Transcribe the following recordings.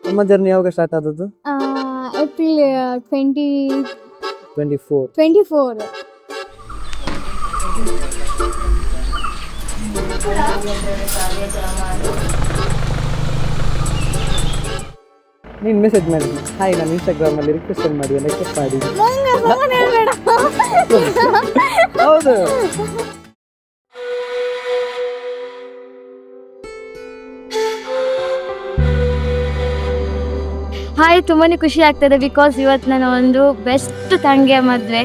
ನಿಮ್ಮ ಜರ್ನಿ ಯಾವಾಗ ಸ್ಟಾರ್ಟ್ ಆದದ್ದು? ಏಪ್ರಿಲ್ 24. 24. ನೀನು ಮೆಸೇಜ್ ಮಾಡಿ ಹಾಯ್ ನಾನು ಇನ್ಸ್ಟಾಗ್ರಾಮಲ್ಲಿ ರಿಕ್ವೆಸ್ಟ್ ಮಾಡಿ ರಿಕ್ವೆಸ್ಟ್ ಮಾಡಿ. ಹೌದು. ಹಾಯ್, ತುಂಬಾ ಖುಷಿ ಆಗ್ತಾಯಿದೆ ಬಿಕಾಸ್ ಇವತ್ತು ನನ್ನ ಒಂದು ಬೆಸ್ಟ್ ತಂಗಿಯ ಮದುವೆ.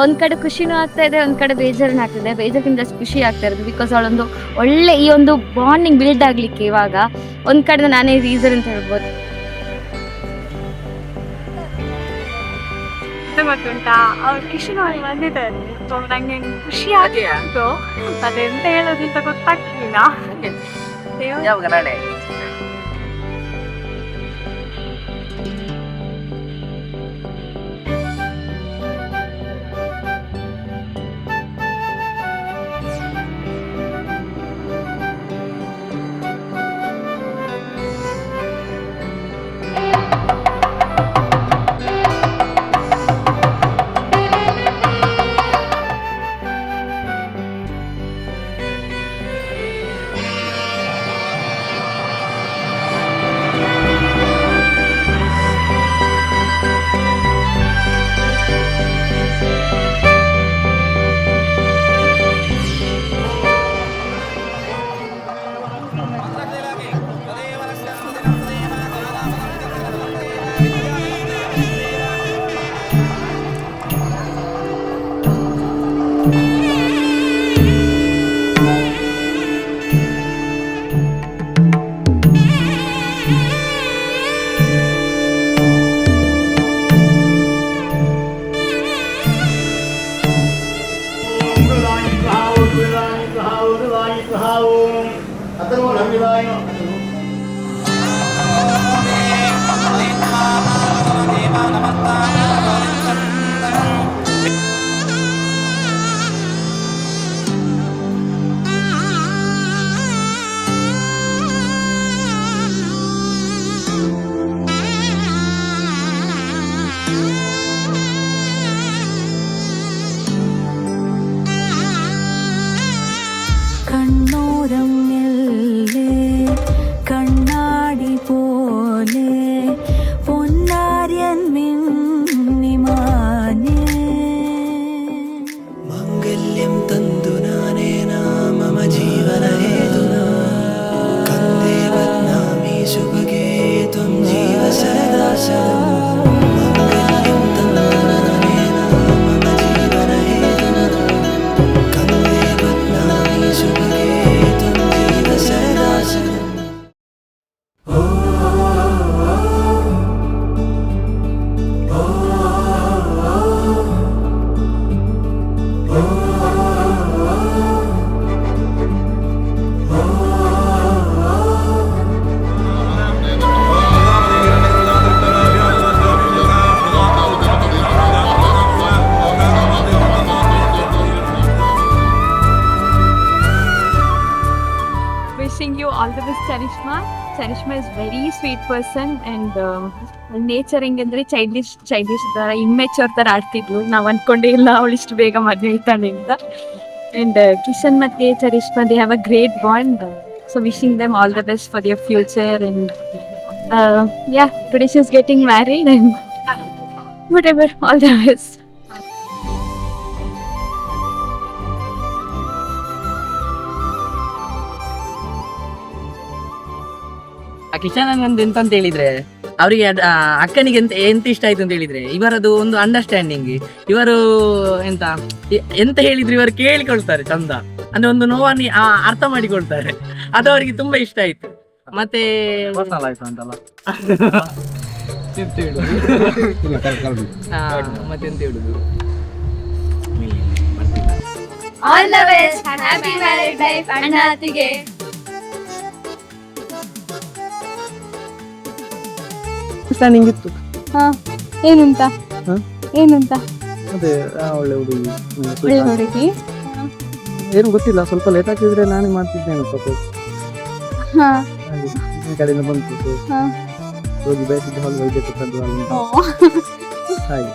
ಒಂದು ಕಡೆ ಖುಷಿನೂ ಆಗ್ತಾಯಿದೆ, ಒಂದು ಕಡೆ ಬೇಜಾರನೂ ಆಗ್ತಾಯಿದೆ. ಬೇಜಾರಿಗಿಂತ ಜಾಸ್ತಿ ಖುಷಿ ಆಗ್ತಾ ಇರೋದು ಬಿಕಾಸ್ ಅವಳೊಂದು ಒಳ್ಳೆ ಈ ಒಂದು ಬಾಂಡಿಂಗ್ ಬಿಲ್ಡ್ ಆಗಲಿಕ್ಕೆ ಇವಾಗ ಒಂದು ಕಡೆ ನಾನೇ ರೀಸನ್ ಅಂತ ಹೇಳ್ಬೋದು. ಗೊತ್ತುಂಟಾ, ಅವ್ರು ಕಿಶನ್ ಅವ್ರು ಬಂದಿದ್ದಾರೆ. ಸೊ ನಂಗೆ ಖುಷಿ ಆಗಿತ್ತು, ಅದೆಂತ ಹೇಳೋದಂತ ಗೊತ್ತಾಗ್ತಿಲ್ಲ. ಯಾವಾಗ ನಾಳೆ? Wishing you all the best, Charishma. Charishma is very sweet person and nature ಹೆಂಗಂದ್ರೆ ಚೈಲ್ಡಿಶ್ ತರ ಇಮ್ಮೆಚೂರ್ ತರ ಆಡ್ತಿದ್ಲು. ನಾವ್ ಅನ್ಕೊಂಡೇ ಇಲ್ಲ ಅವಳು ಇಷ್ಟು ಬೇಗ ಮದುವೆ ಆಯ್ತಾಳೆ ಅಂತ. ಅಂಡ್ ಕಿಶನ್ ಮತ್ತೆ Charishma they have a great bond. So wishing them all the best for your future and today she's getting married and whatever, all the best. ಆ ಕಿಶನ್ ಒಂದು ಎಂತ ಅಂತ ಹೇಳಿದ್ರೆ ಅವರಿಗೆ ಅಕ್ಕನಿಗೆ ಎಂತ ಇಷ್ಟ ಆಯ್ತು ಅಂತ ಹೇಳಿದ್ರೆ ಇವರದು ಒಂದು ಅಂಡರ್ಸ್ಟ್ಯಾಂಡಿಂಗ್. ಇವರು ಎಂತ ಹೇಳಿದ್ರು ಇವರು ಕೇಳಿಕೊಳ್ತಾರೆ ಚಂದ, ಅಂದ್ರೆ ಒಂದು ನೋವನ್ನು ಅರ್ಥ ಮಾಡಿಕೊಳ್ತಾರೆ. ಅದು ಅವರಿಗೆ ತುಂಬಾ ಇಷ್ಟ ಆಯ್ತು. ಮತ್ತೆ ಮತ್ತೆಂತ ಹೇಳುದು, all the best, happy married life ಅಣ್ಣಾತಿಗೆ. ಪ್ಲಾನಿಂಗ್ ಇತ್ತು. ಏನಂತ ಅದೇ ಒಳ್ಳೆ ಹುಡುಗಿ, ಒಳ್ಳೆ ಹುಡುಗಿ. ಏನು ಗೊತ್ತಿಲ್ಲ, ಸ್ವಲ್ಪ ಲೇಟ್ ಆಗಿದ್ರೆ ನಾನೇ ಮಾಡ್ತಿದ್ದೇನೆ. ಸ್ವಲ್ಪ ಕಡೆಯಿಂದ ಬಂತು ಹೋಗಿ ಬಯಸಿದ್ದ ಹಾಲು ವೈದ್ಯ ಕೊಟ್ಟದ್ದು ಹಾಲು ಹಾಗೆ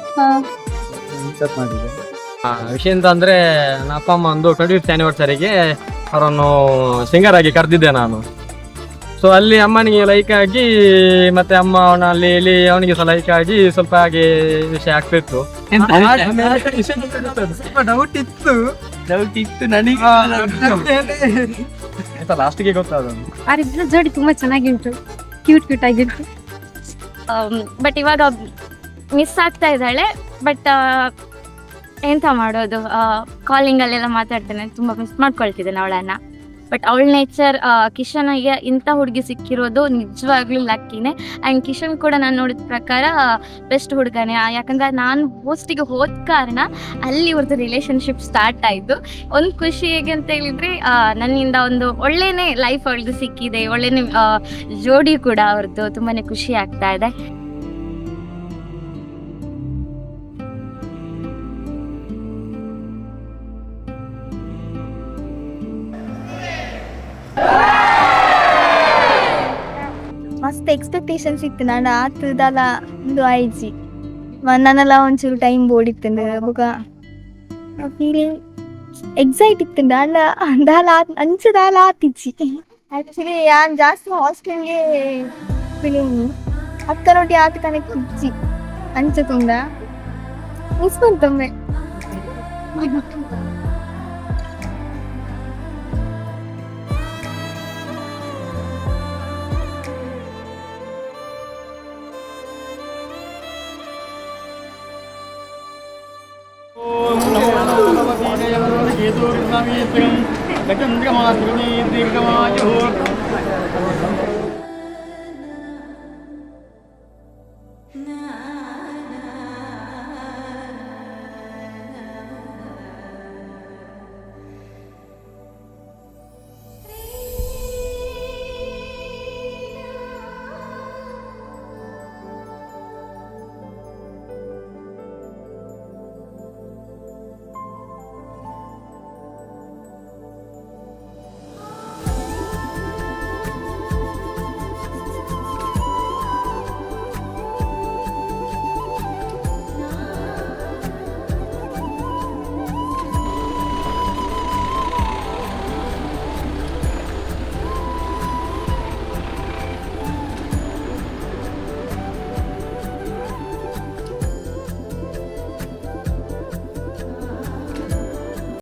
ಮಿಕ್ಸಪ್ ಮಾಡಿದೆ. ವಿಷಯ ಎಂತ ಅಂದ್ರೆ ನನ್ನ ಅಪ್ಪ ಅಮ್ಮ ಒಂದು 25th ಆನಿವರ್ಸರಿಗೆ ಅವರನ್ನು ಸಿಂಗರ್ ಆಗಿ ಕರೆದಿದ್ದೆ ನಾನು. ಸೊ ಅಲ್ಲಿ ಅಮ್ಮನಿಗೆ ಲೈಕ್ ಆಗಿ ಮತ್ತೆ ಅಮ್ಮ ಅಲ್ಲಿ ಇಲ್ಲಿ ಅವನಿಗೆ ಸಹ ಲೈಕ್ ಆಗಿ ಸ್ವಲ್ಪ ಹಾಗೆ ವಿಷಯ ಆಗ್ತಿತ್ತು. ಡೌಟ್ ಇತ್ತು ನನಗೆ. ಲಾಸ್ಟಿಗೆ ಗೊತ್ತಾದ ಅವರಿಬ್ಬರ ಜೋಡಿ ತುಂಬಾ ಚೆನ್ನಾಗಿ ಉಂಟು, ಕ್ಯೂಟ್ ಆಗಿತ್ತು. ಬಟ್ ಇವಾಗ ಮಿಸ್ ಆಗ್ತಾ ಇದ್ದಾಳೆ. ಬಟ್ ಎಂತ ಮಾಡೋದು, ಕಾಲಿಂಗಲ್ಲೆಲ್ಲ ಮಾತಾಡ್ತೇನೆ, ತುಂಬ ಮಿಸ್ ಮಾಡ್ಕೊಳ್ತಿದ್ದೇನೆ ಅವಳನ್ನ. ಬಟ್ ಅವಳ ನೇಚರ್, ಕಿಶನ್ಗೆ ಇಂಥ ಹುಡುಗಿ ಸಿಕ್ಕಿರೋದು ನಿಜವಾಗ್ಲೂ ಲಕ್ಕಿನೇ. ಆ್ಯಂಡ್ ಕಿಶನ್ ಕೂಡ ನಾನು ನೋಡಿದ ಪ್ರಕಾರ ಬೆಸ್ಟ್ ಹುಡುಗನೇ. ಯಾಕಂದರೆ ನಾನು ಹೋಸ್ಟಿಗೆ ಹೋದ ಕಾರಣ ಅಲ್ಲಿ ಇವ್ರದ್ದು ರಿಲೇಷನ್ಶಿಪ್ ಸ್ಟಾರ್ಟ್ ಆಯಿತು. ಒಂದು ಖುಷಿ ಹೇಗೆ ಅಂತ ಹೇಳಿದರೆ, ನನ್ನಿಂದ ಒಂದು ಒಳ್ಳೆಯೇ ಲೈಫ್ ಅವಳದು ಸಿಕ್ಕಿದೆ, ಒಳ್ಳೆಯೇ ಜೋಡಿ ಕೂಡ ಅವ್ರದ್ದು. ತುಂಬಾ ಖುಷಿ ಆಗ್ತಾ ಇದೆ. ಮಸ್ತ್ ಎಕ್ಸ್ಪೆಕ್ಟೇಷನ್ಸ್ ಇತ್ತು. ನಾನು ಆತದಲ್ಲ ಒಂದು ಆಯ್ಜಿ ನನ್ನೆಲ್ಲ ಒಂಚೂರು ಟೈಮ್ ಬೋಡಿತ್ತಂದು ಬೊಕ ಫೀಲಿಂಗ್ ಎಕ್ಸೈಟ್ ಇತ್ತಂದು ಅಲ್ಲ ದಾಲ ಅಂಚದಾಲ ಆತಿಚ್ಚಿ. ಆ್ಯಕ್ಚುಲಿ ಯಾನ್ ಜಾಸ್ತಿ ಹಾಸ್ಟೆಲ್ಗೆ ಫೀಲಿಂಗ್ ಅಕ್ಕನೊಟ್ಟಿ ಆತ ಕನೆಕ್ಟ್ ಇಚ್ಚಿ ಅಂಚ ತುಂಬ ಮಿಸ್ ಬಂತೊಮ್ಮೆ. ದೀರ್ಘಮಾಯು